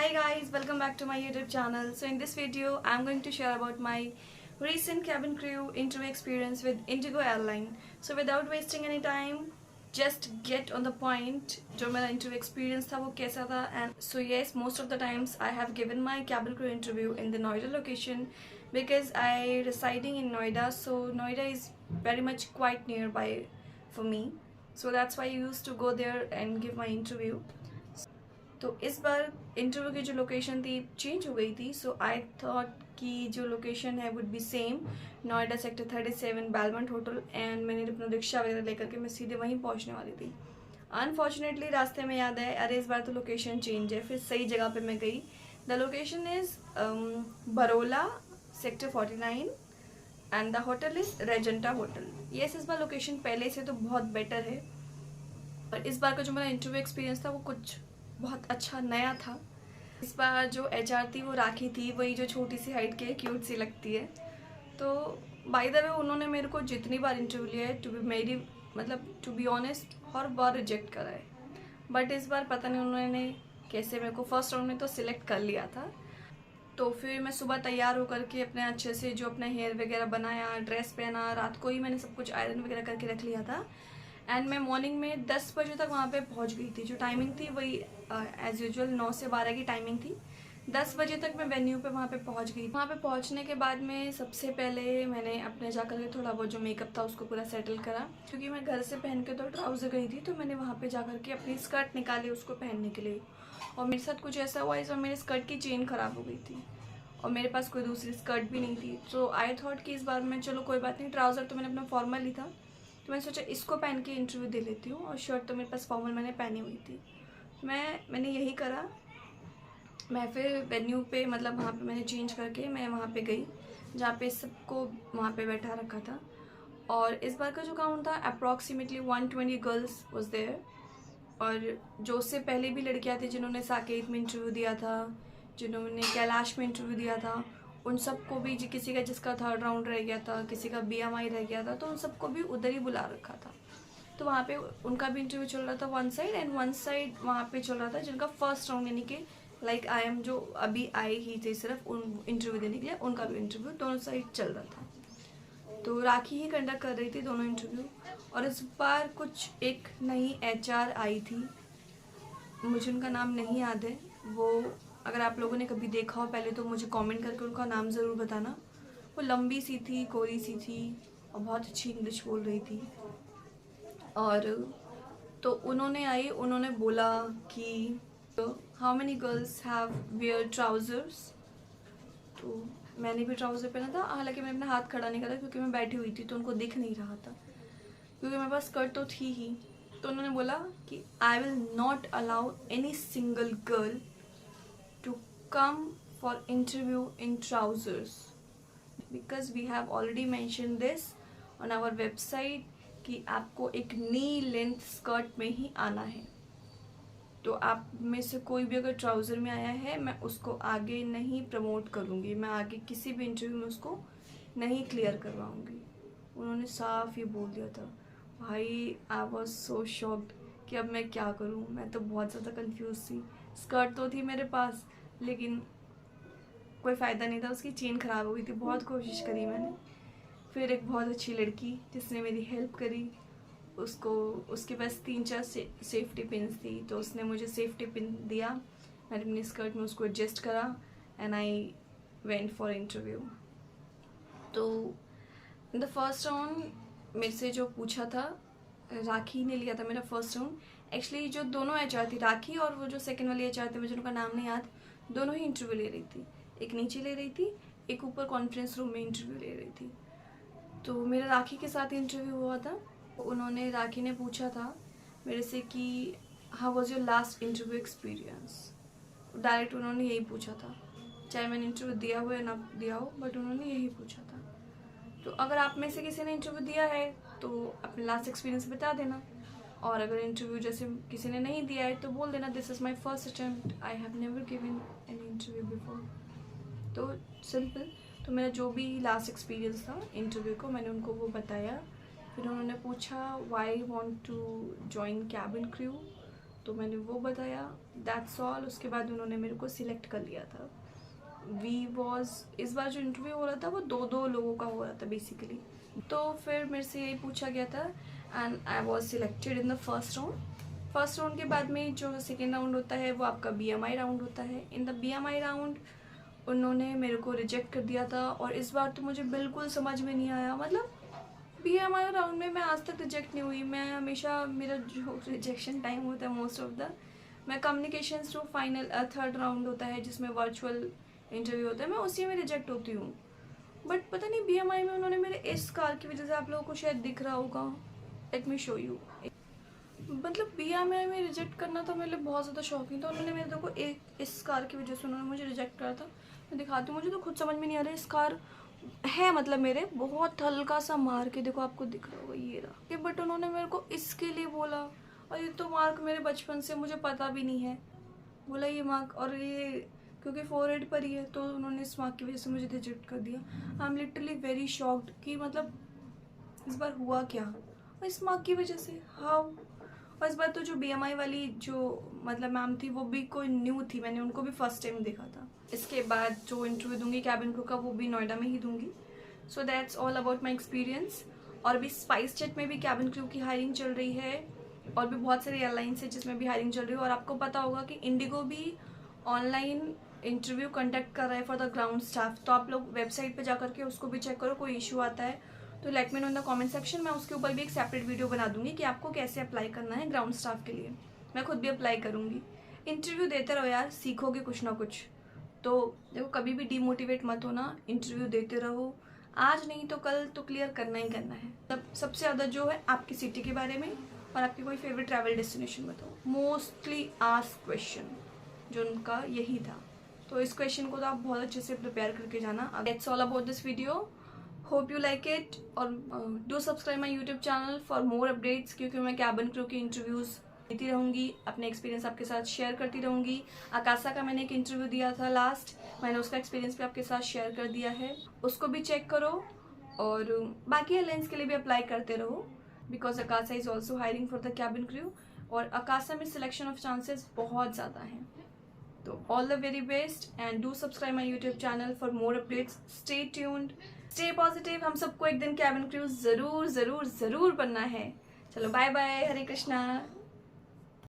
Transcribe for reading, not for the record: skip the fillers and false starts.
Hi guys, welcome back to my YouTube channel. So in this video, I'm going to share about my recent cabin crew interview experience with Indigo Airline. So without wasting any time, just get on the point. जो मेरा interview experience था वो कैसा था and so yes, most of the times I have given my cabin crew interview in the Noida location because I residing in Noida. So Noida is very much quite nearby for me. So that's why I used to go there and give my interview. तो इस बार interview की जो location थी change हो गई थी. सो I thought कि जो लोकेशन है would be same, Noida sector 37 Belmont hotel. And मैंने अपना रिक्शा वगैरह लेकर के मैं सीधे वहीं पहुंचने वाली थी. अनफॉर्चुनेटली रास्ते में याद है अरे इस बार तो लोकेशन चेंज है. फिर सही जगह पे मैं गई. The location is Barola sector 49 and the hotel is Regenta hotel. Yes, इस बार लोकेशन पहले से तो बहुत बेटर है. और इस बार का जो मेरा इंटरव्यू एक्सपीरियंस था वो कुछ बहुत अच्छा नया था. इस बार जो एचआर थी वो राखी थी, वही जो छोटी सी हाइट के क्यूट सी लगती है. तो बाय द वे उन्होंने मेरे को जितनी बार इंटरव्यू लिया है टू बी ऑनेस्ट हर बार रिजेक्ट करा है. बट इस बार पता नहीं उन्होंने कैसे मेरे को फर्स्ट राउंड में तो सिलेक्ट कर लिया था. तो फिर मैं सुबह तैयार होकर के अपने अच्छे से जो अपना हेयर वगैरह बनाया, ड्रेस पहना, रात को ही मैंने सब कुछ आयरन वगैरह करके रख लिया था. एंड मैं मॉर्निंग में 10 बजे तक वहाँ पे पहुँच गई थी. जो टाइमिंग थी वही एज़ यूजुअल 9 से 12 की टाइमिंग थी. 10 बजे तक मैं वेन्यू पे वहाँ पे पहुँच गई. वहाँ पे पहुँचने के बाद में सबसे पहले मैंने अपने जाकर के थोड़ा बहुत जो मेकअप था उसको पूरा सेटल करा. क्योंकि मैं घर से पहन के तो ट्राउज़र गई थी, तो मैंने वहाँ पे जाकर के अपनी स्कर्ट निकाली उसको पहनने के लिए. और मेरे साथ कुछ ऐसा हुआ इस बार मेरी स्कर्ट की चेन ख़राब हो गई थी और मेरे पास कोई दूसरी स्कर्ट भी नहीं थी. तो आई थॉट कि इस बार मैं चलो कोई बात नहीं, ट्राउज़र तो मैंने अपना फॉर्मल ही था तो मैंने सोचा इसको पहन के इंटरव्यू दे लेती हूँ. और शर्ट तो मेरे पास फॉर्मल मैंने पहनी हुई थी. मैंने यही करा. मैं फिर वेन्यू पे मतलब वहाँ पे मैंने चेंज करके मैं वहाँ पे गई जहाँ पे सबको वहाँ पे बैठा रखा था. और इस बार का जो काउंट था अप्रॉक्सीमेटली 120 गर्ल्स वॉज देयर. और जो उससे पहले भी लड़कियाँ थी जिन्होंने साकेत में इंटरव्यू दिया था, जिन्होंने कैलाश में इंटरव्यू दिया था, उन सबको भी किसी का जिसका थर्ड राउंड रह गया था, किसी का बीएमआई रह गया था, तो उन सबको भी उधर ही बुला रखा था. तो वहाँ पे उनका भी इंटरव्यू चल रहा था one side, and one side वहाँ पे चल रहा था जिनका फर्स्ट राउंड यानी कि लाइक आई एम जो अभी आई ही थे सिर्फ उन इंटरव्यू देने के लिए, उनका भी इंटरव्यू दोनों साइड चल रहा था. तो राखी ही कंडक्ट कर रही थी दोनों इंटरव्यू. और इस बार कुछ एक नई एचआर आई थी, मुझे उनका नाम नहीं याद है. वो अगर आप लोगों ने कभी देखा हो पहले तो मुझे कमेंट करके उनका नाम ज़रूर बताना. वो लंबी सी थी, कोरी सी थी और बहुत अच्छी इंग्लिश बोल रही थी. और तो उन्होंने बोला कि how many girls have wear trousers. तो मैंने भी ट्राउज़र पहना था, हालांकि मैंने अपना हाथ खड़ा नहीं करा क्योंकि मैं बैठी हुई थी तो उनको दिख नहीं रहा था क्योंकि मेरे पास स्कर्ट तो थी ही. तो उन्होंने बोला कि I will not allow any single girl to come for interview in trousers because we have already mentioned this on our website कि आपको एक नी लेंथ स्कर्ट में ही आना है. तो आप में से कोई भी अगर ट्राउज़र में आया है मैं उसको आगे नहीं प्रमोट करूँगी, मैं आगे किसी भी इंटरव्यू में उसको नहीं क्लियर करवाऊँगी. उन्होंने साफ ही बोल दिया था. भाई आई वॉज सो शॉक्ड कि अब मैं क्या करूँ. मैं तो बहुत ज़्यादा कंफ्यूज थी. स्कर्ट तो थी मेरे पास लेकिन कोई फ़ायदा नहीं था, उसकी चेन ख़राब हो गई थी. बहुत कोशिश करी मैंने. फिर एक बहुत अच्छी लड़की जिसने मेरी हेल्प करी, उसके पास 3-4 सेफ्टी पिन्स थी तो उसने मुझे सेफ्टी पिन दिया. मैंने अपनी स्कर्ट में उसको एडजस्ट करा and I went for interview. तो इन द फर्स्ट राउंड मेरे से जो पूछा था, राखी ने लिया था मेरा फर्स्ट राउंड. एक्चुअली जो दोनों एचआर थी, राखी और वो जो सेकंड वाली एचआर थी मुझे उनका नाम नहीं याद, दोनों ही इंटरव्यू ले रही थी. एक नीचे ले रही थी, एक ऊपर कॉन्फ्रेंस रूम में इंटरव्यू ले रही थी. तो मेरा राखी के साथ इंटरव्यू हुआ था. राखी ने पूछा था मेरे से कि how was your last interview experience. Direct उन्होंने यही पूछा था, चाहे मैंने इंटरव्यू दिया हो या ना दिया हो, बट उन्होंने यही पूछा था. तो अगर आप में से किसी ने इंटरव्यू दिया है तो अपने लास्ट एक्सपीरियंस बता देना. और अगर इंटरव्यू जैसे किसी ने नहीं दिया है तो बोल देना this is my first attempt, I have never given an interview before. तो सिंपल. तो मेरा जो भी लास्ट एक्सपीरियंस था इंटरव्यू को मैंने उनको वो बताया. फिर उन्होंने पूछा why want to join cabin crew. तो मैंने वो बताया, दैट्स ऑल। उसके बाद उन्होंने मेरे को सिलेक्ट कर लिया था। इस बार जो इंटरव्यू हो रहा था वो 2-2 लोगों का हो रहा था बेसिकली। तो फिर मेरे से यही पूछा गया था and I was selected in the first round के बाद में जो सेकेंड राउंड होता है वो आपका BMI राउंड होता है। इन द BMI राउंड उन्होंने मेरे को रिजेक्ट कर दिया था, और इस बार तो मुझे बिल्कुल समझ में नहीं आया। मतलब BMI राउंड में मैं आज तक रिजेक्ट नहीं हुई। मैं हमेशा, मेरा जो रिजेक्शन टाइम होता है मोस्ट ऑफ द, मैं communication through final third round होता है जिसमें वर्चुअल इंटरव्यू होता है, मैं उसी में रिजेक्ट होती हूँ। बट पता नहीं BMI में उन्होंने मेरे इस कार की वजह से, आप लोगों को शायद दिख रहा होगा, लेट मी शो यू। मतलब BMI में रिजेक्ट करना तो मेरे लिए बहुत ज़्यादा शॉकिंग था। उन्होंने मेरे को एक इस कार की वजह से उन्होंने मुझे रिजेक्ट करा था। मैं दिखाती हूँ, मुझे तो खुद समझ में नहीं आ रहा। इस कार है मतलब मेरे बहुत हल्का सा मार के, देखो आपको दिख रहा होगा ये रहा, बट उन्होंने मेरे को इसके लिए बोला। और ये तो मार्क मेरे बचपन से मुझे पता भी नहीं है, बोला ये मार्क, और ये क्योंकि फोरहेड पर ही है तो उन्होंने इस मार्क की वजह से मुझे रिजेक्ट कर दिया। I am literally very shocked कि मतलब इस बार हुआ क्या, और इस मार्क की वजह से हाउ। और इस बार तो जो BMI वाली जो मतलब मैम थी वो भी कोई न्यू थी, मैंने उनको भी फर्स्ट टाइम देखा था। इसके बाद जो इंटरव्यू दूंगी कैबिन क्रू का वो भी नोएडा में ही दूंगी। So that's all about my experience. और भी स्पाइस जेट में भी कैबिन क्रू की हायरिंग चल रही है, और भी बहुत सारी एयरलाइंस है जिसमें भी हायरिंग चल रही है। और आपको पता होगा कि इंडिगो भी ऑनलाइन इंटरव्यू कंडक्ट कर रहा है फॉर द ग्राउंड स्टाफ। तो आप लोग वेबसाइट पे जाकर के उसको भी चेक करो, कोई इशू आता है तो let me know in the comment section. मैं उसके ऊपर भी एक सेपरेट वीडियो बना दूंगी कि आपको कैसे अप्लाई करना है ग्राउंड स्टाफ के लिए। मैं खुद भी अप्लाई करूंगी। इंटरव्यू देते रहो यार, सीखोगे कुछ ना कुछ। तो देखो कभी भी डीमोटिवेट मत होना, इंटरव्यू देते रहो। आज नहीं तो कल तो क्लियर करना ही करना है। तब सबसे ज़्यादा जो है आपकी सिटी के बारे में और आपकी कोई फेवरेट ट्रैवल डेस्टिनेशन बताओ। मोस्टली आस्क्ड क्वेश्चन जो उनका यही था, तो इस क्वेश्चन को तो आप बहुत अच्छे से प्रिपेयर करके जाना। That's all about this video, hope you like it. और do subscribe my YouTube channel for more updates, क्योंकि मैं कैबिन क्रू की इंटरव्यूज़ देती रहूँगी, अपने एक्सपीरियंस आपके साथ शेयर करती रहूँगी। आकाशा का मैंने एक इंटरव्यू दिया था लास्ट, मैंने उसका एक्सपीरियंस भी आपके साथ शेयर कर दिया है, उसको भी चेक करो। और बाकी एयरलाइंस के लिए भी अप्लाई करते रहो, because Akasa is also hiring for the cabin crew, और आकाशा में सिलेक्शन ऑफ चांसेस बहुत ज़्यादा हैं। तो all the very best and do subscribe my YouTube channel for more updates. Stay tuned, stay positive. हम सबको एक दिन कैबिन क्रू जरूर जरूर जरूर बनना है। चलो बाय बाय, हरे कृष्णा।